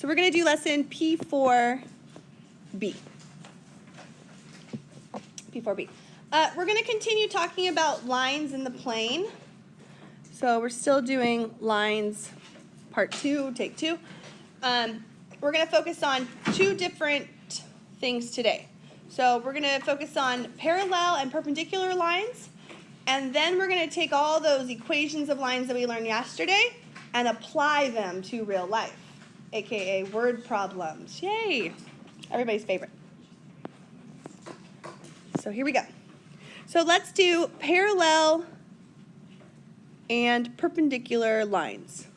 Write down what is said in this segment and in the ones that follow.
So we're going to do lesson P4b. P4b. We're going to continue talking about lines in the plane. So we're still doing lines part 2, take 2. We're going to focus on 2 different things today. So we're going to focus on parallel and perpendicular lines, and then we're going to take all those equations of lines that we learned yesterday and apply them to real life, aka word problems. Yay! Everybody's favorite. So here we go. So let's do parallel and perpendicular lines.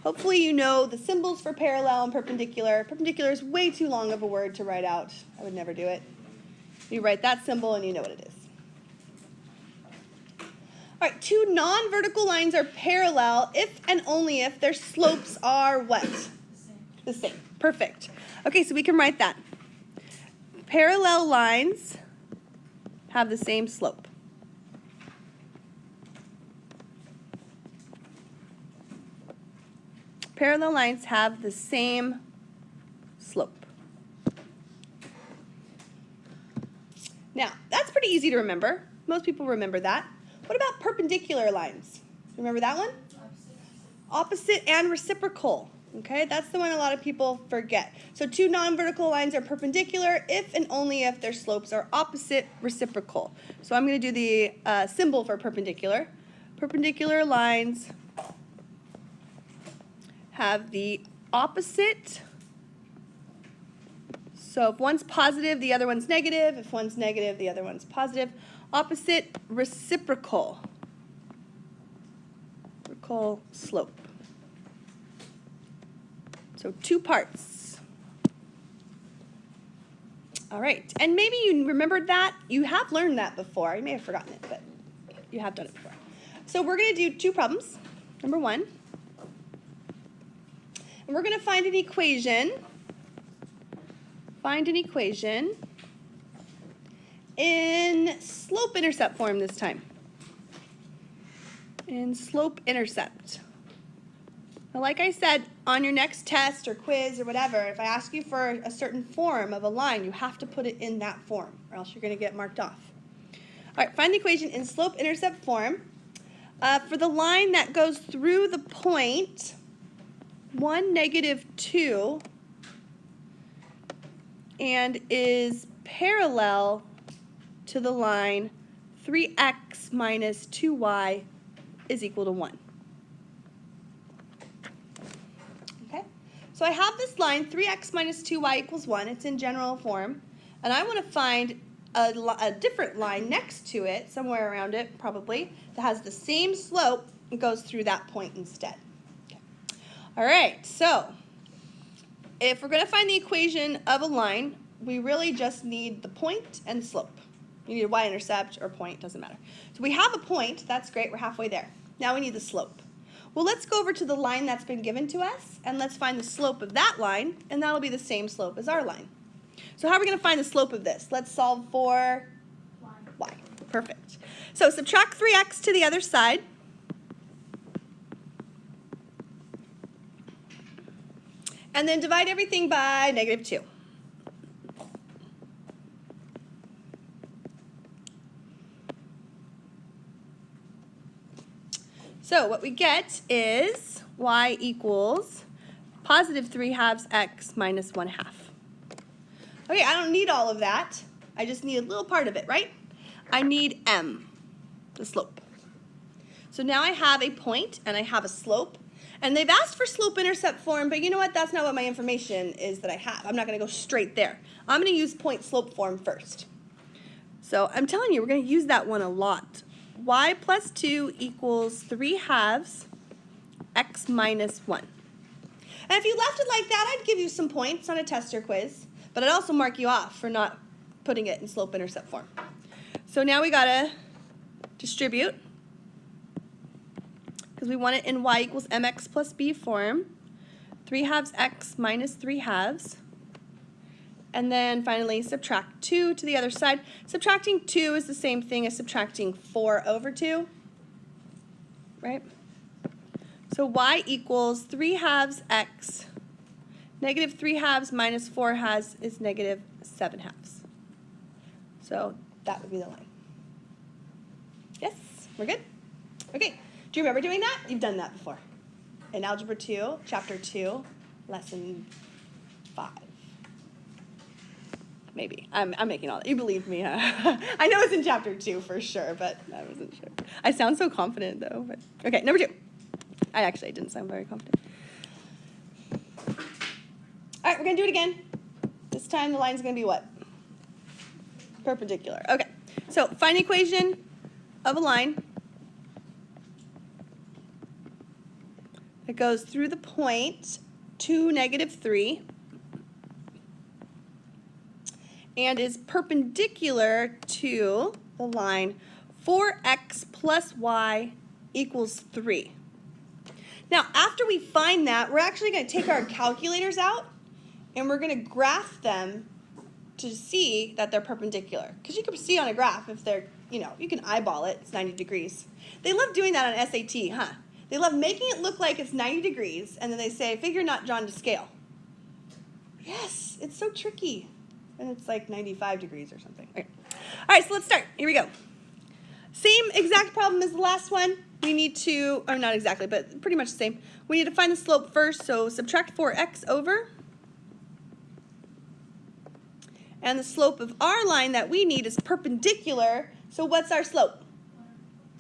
Hopefully you know the symbols for parallel and perpendicular. Perpendicular is way too long of a word to write out. I would never do it. You write that symbol and you know what it is. All right, 2 non-vertical lines are parallel if and only if their slopes are what? The same. Perfect. Okay, so we can write that. Parallel lines have the same slope. Parallel lines have the same slope. Now, that's pretty easy to remember. Most people remember that. What about perpendicular lines? Remember that one? Opposite and reciprocal. Okay, that's the one a lot of people forget. So 2 non-vertical lines are perpendicular if and only if their slopes are opposite reciprocal. So I'm going to do the symbol for perpendicular. Perpendicular lines have the opposite. So if one's positive, the other one's negative. If one's negative, the other one's positive. Opposite reciprocal. Reciprocal slope. So 2 parts. All right, and maybe you remembered that. You have learned that before. You may have forgotten it, but you have done it before. So we're going to do 2 problems. Number 1. And we're going to find an equation. Find an equation in slope-intercept form this time. In slope-intercept. Now, like I said, on your next test or quiz or whatever, if I ask you for a certain form of a line, you have to put it in that form, or else you're going to get marked off. All right, find the equation in slope-intercept form. For the line that goes through the point 1, -2, and is parallel to the line 3x minus 2y is equal to 1. Okay, so I have this line 3x minus 2y equals 1. It's in general form, and I want to find a different line next to it, somewhere around it probably, that has the same slope and goes through that point instead. Okay. All right, so if we're going to find the equation of a line, we really just need the point and slope. You need a y-intercept or point, doesn't matter. So we have a point, that's great, we're halfway there. Now we need the slope. Well, let's go over to the line that's been given to us, and let's find the slope of that line, and that'll be the same slope as our line. So how are we going to find the slope of this? Let's solve for y. Perfect. So subtract 3x to the other side. And then divide everything by -2. So what we get is y equals positive 3/2 x minus 1/2. Okay, I don't need all of that. I just need a little part of it, right? I need m, the slope. So now I have a point and I have a slope. And they've asked for slope-intercept form, but you know what? That's not what my information is that I have. I'm not going to go straight there. I'm going to use point-slope form first. So I'm telling you, we're going to use that one a lot. Y plus 2 equals 3/2 x minus 1. And if you left it like that, I'd give you some points on a test or quiz, but I'd also mark you off for not putting it in slope-intercept form. So now we got to distribute, because we want it in y equals mx plus b form, 3/2 x minus 3/2. And then finally subtract 2 to the other side. Subtracting 2 is the same thing as subtracting 4 over 2, right? So y equals 3/2 x Negative 3/2 minus 4/2 is negative 7/2. So that would be the line. Yes, we're good? Okay, do you remember doing that? You've done that before. In Algebra 2, Chapter 2, Lesson 5. Maybe. I'm making all that. You believed me, huh? I know it's in Chapter 2 for sure, but I wasn't sure. I sound so confident, though. But okay, number 2. I didn't sound very confident. All right, we're going to do it again. This time the line's going to be what? Perpendicular. Okay, so find the equation of a line that goes through the point 2, -3, and is perpendicular to the line 4x plus y equals 3. Now, after we find that, we're actually going to take our calculators out, and we're going to graph them to see that they're perpendicular. Because you can see on a graph if they're, you can eyeball it, it's 90 degrees. They love doing that on SAT, huh? They love making it look like it's 90 degrees, and then they say, figure not drawn to scale. Yes, it's so tricky. And it's like 95 degrees or something. Okay. All right, so let's start. Here we go. Same exact problem as the last one. We need to, or not exactly, but pretty much the same. We need to find the slope first, so subtract 4x over. And the slope of our line that we need is perpendicular, so what's our slope?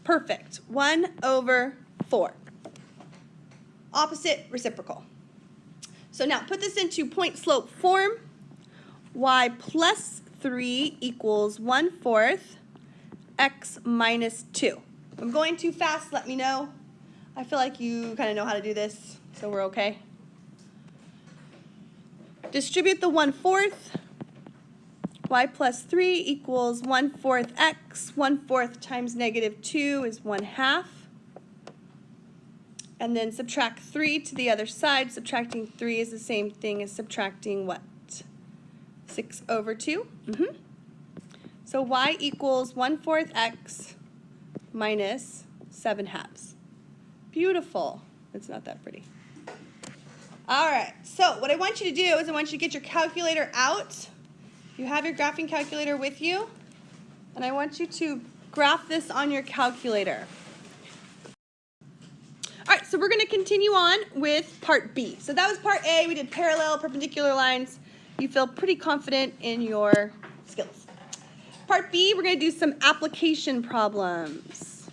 Perfect. 1/4. Opposite reciprocal. So now put this into point slope form. Y plus 3 equals 1/4 x minus 2. If I'm going too fast, let me know. I feel like you kind of know how to do this, so we're okay. Distribute the 1/4. Y plus 3 equals 1/4 x. 1/4 times -2 is 1/2. And then subtract 3 to the other side. Subtracting 3 is the same thing as subtracting what? 6/2. So y equals 1/4 x minus 7/2. Beautiful. It's not that pretty. All right, so what I want you to do is I want you to get your calculator out. You have your graphing calculator with you, and I want you to graph this on your calculator. All right, so we're going to continue on with part B. So that was part A. We did parallel, perpendicular lines. You feel pretty confident in your skills. Part B, we're going to do some application problems.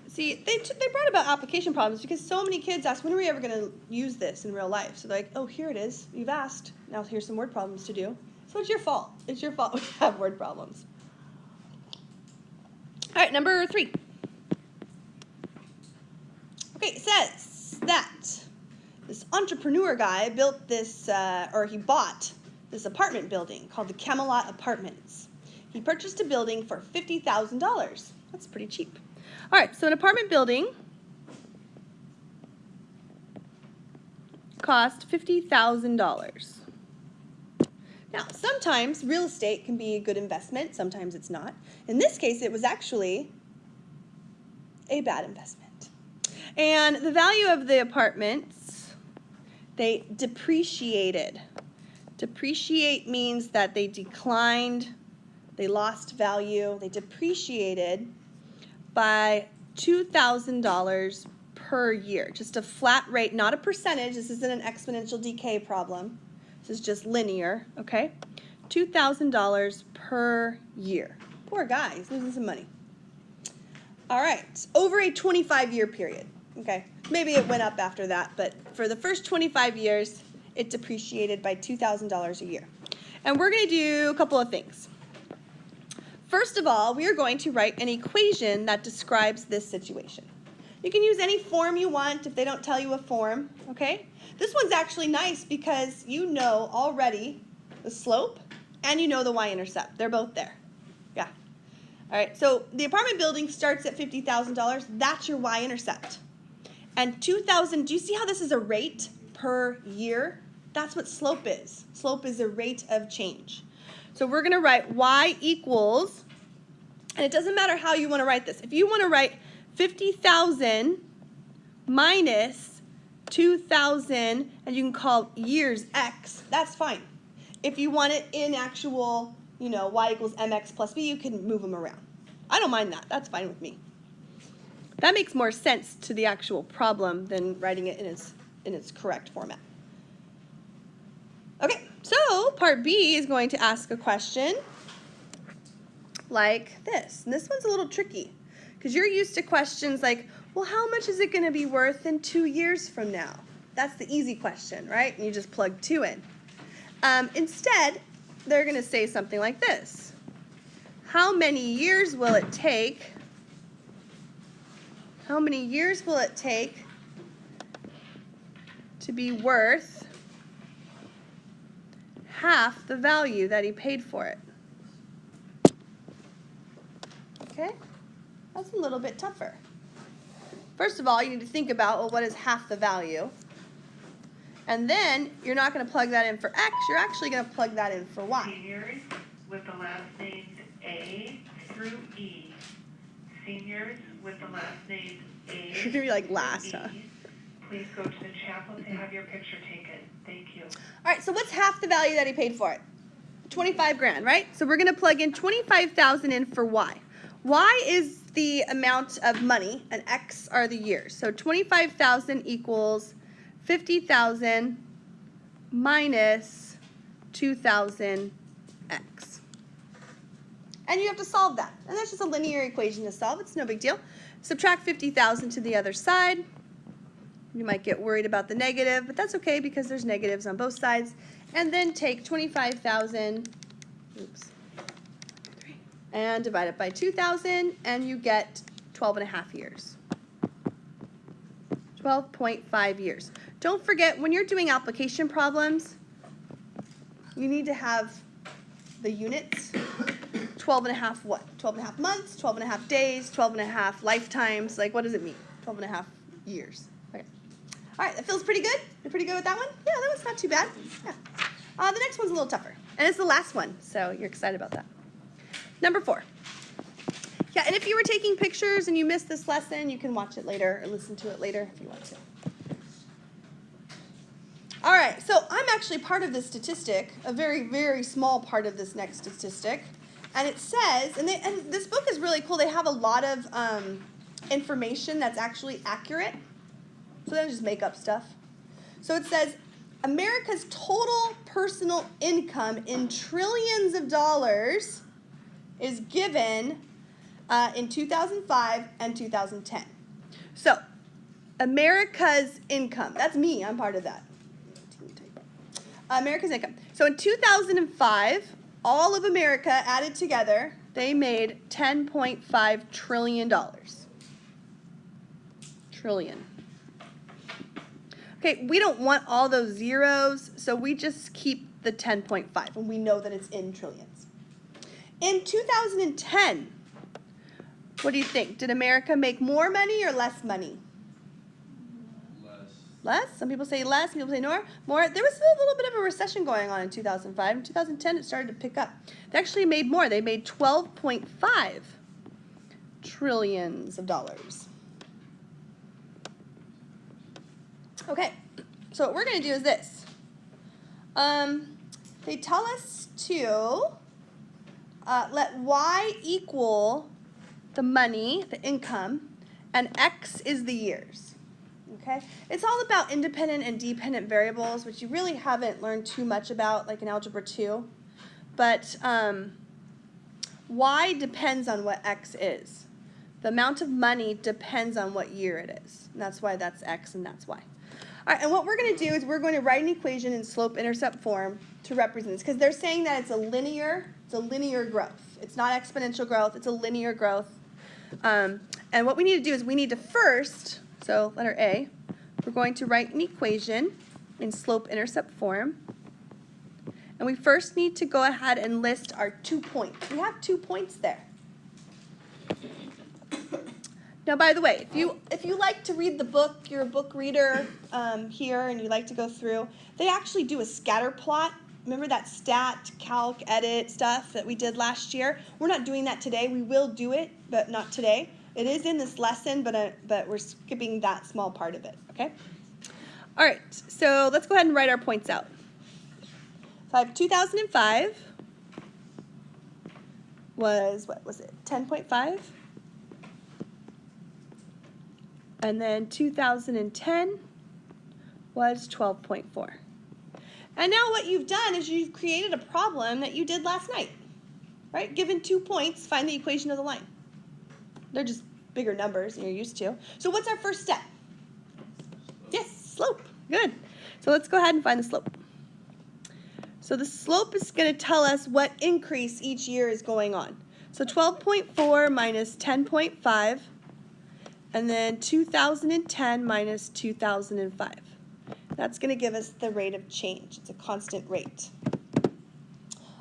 See, they brought about application problems because so many kids ask, when are we ever going to use this in real life? So they're like, oh, here it is. You've asked. Now here's some word problems to do. So it's your fault. It's your fault we have word problems. All right, number 3. Okay, it says that this entrepreneur guy built this, he bought this apartment building called the Camelot Apartments. He purchased a building for $50,000. That's pretty cheap. All right, so an apartment building cost $50,000. Now, sometimes real estate can be a good investment, sometimes it's not. In this case, it was actually a bad investment. And the value of the apartments, they depreciated. Depreciate means that they declined, they lost value, they depreciated by $2,000 per year. Just a flat rate, not a percentage. This isn't an exponential decay problem. This is just linear, okay? $2,000 per year. Poor guy, he's losing some money. All right, over a 25-year period, okay? Maybe it went up after that, but for the first 25 years, it depreciated by $2,000 a year. And we're going to do a couple of things. First of all, we are going to write an equation that describes this situation. You can use any form you want if they don't tell you a form, okay? This one's actually nice because you know already the slope and you know the y-intercept. They're both there. Yeah. All right, so the apartment building starts at $50,000. That's your y-intercept. And 2,000, do you see how this is a rate per year? That's what slope is. Slope is a rate of change. So we're going to write y equals, and it doesn't matter how you want to write this. If you want to write 50,000 minus 2,000, and you can call years x, that's fine. If you want it in actual, y equals mx plus b, you can move them around. I don't mind that. That's fine with me. That makes more sense to the actual problem than writing it in its correct format. Okay, so part B is going to ask a question like this. And this one's a little tricky because you're used to questions like, well, how much is it going to be worth in 2 years from now? That's the easy question, right? And you just plug 2 in. Instead, they're going to say something like this. How many years will it take? How many years will it take to be worth half the value that he paid for it? Okay, that's a little bit tougher. First of all, you need to think about, well, what is half the value? And then you're not going to plug that in for x, you're actually going to plug that in for y. Seniors with the last names A through E. Seniors with the last names A You're going to be like last, huh? Please go to the chapel to have your picture taken. Thank you. All right, so what's half the value that he paid for it? 25 grand, right? So we're going to plug in 25,000 in for y. Y is the amount of money, and x are the years. So 25,000 equals 50,000 minus 2,000x. And you have to solve that. And that's just a linear equation to solve. It's no big deal. Subtract 50,000 to the other side. You might get worried about the negative, but that's okay because there's negatives on both sides. And then take 25,000, and divide it by 2,000, and you get 12.5 years. 12.5 years. Don't forget, when you're doing application problems, you need to have the units. 12.5 what? 12.5 months, 12.5 days, 12.5 lifetimes. Like, what does it mean? 12.5 years. Okay. All right, that feels pretty good? You're pretty good with that one? Yeah, that one's not too bad. Yeah. The next one's a little tougher. And it's the last one, so you're excited about that. Number 4. Yeah, and if you were taking pictures and you missed this lesson, you can watch it later or listen to it later if you want to. All right, so I'm actually part of this statistic, a very, very small part of this next statistic. And it says, and this book is really cool. They have a lot of information that's actually accurate. So they don't just make up stuff. So it says, America's total personal income in trillions of dollars is given in 2005 and 2010. So, America's income. That's me. I'm part of that. America's income. So in 2005, all of America added together, they made $10.5 trillion. Trillion. Okay, we don't want all those zeros, so we just keep the 10.5, and we know that it's in trillions. In 2010, what do you think? Did America make more money or less money? Less? Some people say less, some people say more. There was a little bit of a recession going on in 2005. In 2010, it started to pick up. They actually made more. They made $12.5 trillions of dollars. Okay, so what we're going to do is this. They tell us to let y equal the money, the income, and x is the years. Okay? It's all about independent and dependent variables, which you really haven't learned too much about, like in Algebra 2. But y depends on what x is. The amount of money depends on what year it is. And that's why that's x and that's y. All right, and what we're going to do is we're going to write an equation in slope-intercept form to represent this, because they're saying that it's a linear growth. It's not exponential growth, it's a linear growth. And what we need to do is we need to first, so letter A, we're going to write an equation in slope-intercept form. And we first need to go ahead and list our 2 points. We have 2 points there. Now, by the way, if you like to read the book, you're a book reader here, and you like to go through, they actually do a scatter plot. Remember that stat, calc, edit stuff that we did last year? We're not doing that today. We will do it, but not today. It is in this lesson, but we're skipping that small part of it, okay? All right, so let's go ahead and write our points out. So I have 2005 was, what was it, 10.5? And then 2010 was 12.4. And now what you've done is you've created a problem that you did last night, right? Given 2 points, find the equation of the line. They're just bigger numbers than you're used to. So what's our first step? Yes, slope. Good. So let's go ahead and find the slope. So the slope is going to tell us what increase each year is going on. So 12.4 minus 10.5, and then 2010 minus 2005. That's going to give us the rate of change. It's a constant rate.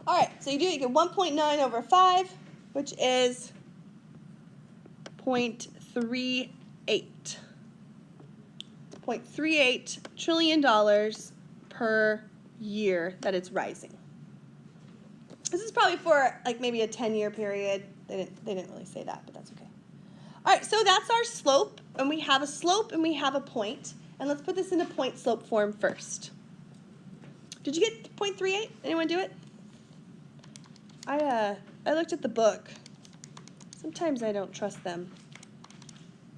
All right, so you get 1.9 over 5, which is 0.38. $0.38 trillion per year that it's rising. This is probably for like maybe a 10-year period. They didn't really say that, but that's okay. All right, so that's our slope, and we have a slope and we have a point. And let's put this in a point slope form first. Did you get 0.38? Anyone do it? I looked at the book. Sometimes I don't trust them.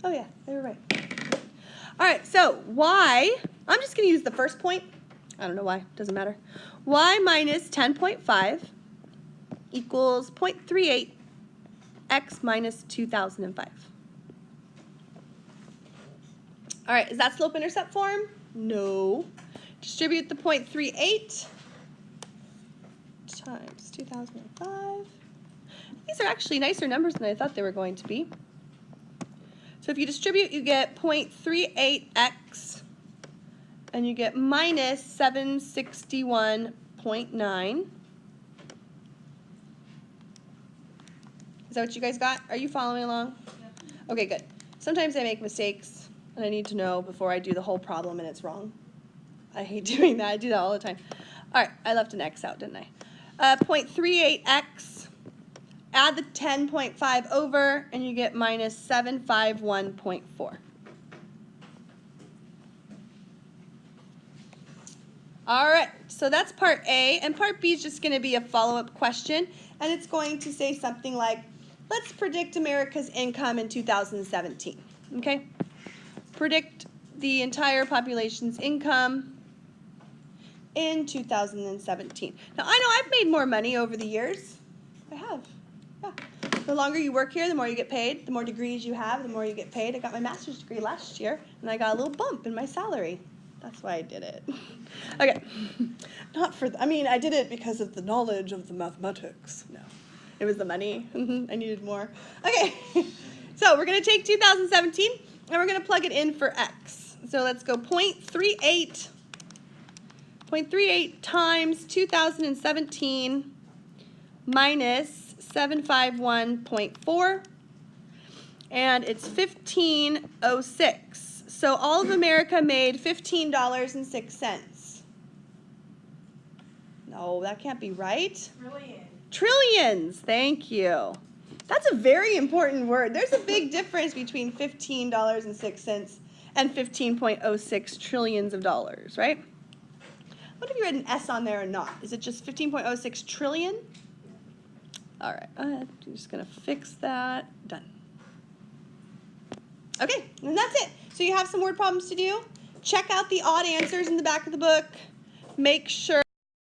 Oh yeah, they were right. All right, so y, I'm just going to use the first point. I don't know why, doesn't matter. Y minus 10.5 equals 0.38 x minus 2005. All right, is that slope-intercept form? No. Distribute the 0.38 times 2005. These are actually nicer numbers than I thought they were going to be. So if you distribute, you get 0.38x, and you get minus 761.9. Is that what you guys got? Are you following along? Yeah. Okay, good. Sometimes I make mistakes, and I need to know before I do the whole problem and it's wrong. I hate doing that. I do that all the time. All right, I left an x out, didn't I? 0.38x, add the 10.5 over, and you get minus 751.4. All right, so that's part A, and part B is just going to be a follow-up question, and it's going to say something like, let's predict America's income in 2017, okay? Predict the entire population's income in 2017. Now, I know I've made more money over the years. I have, yeah. The longer you work here, the more you get paid. The more degrees you have, the more you get paid. I got my master's degree last year, and I got a little bump in my salary. That's why I did it. Okay. Not for, I mean, I did it because of the knowledge of the mathematics. No, it was the money. I needed more. Okay. So we're going to take 2017, and we're going to plug it in for x. So let's go 0.38 times 2017 minus 751.4, and it's 1506. So all of America made $15.06. No, that can't be right. Trillions, thank you. That's a very important word. There's a big difference between $15.06 and 15.06 trillions of dollars, right? What if you had an S on there or not? Is it just 15.06 trillion? All right, I'm just going to fix that. Done. Okay, and that's it. So you have some word problems to do. Check out the odd answers in the back of the book. Make sure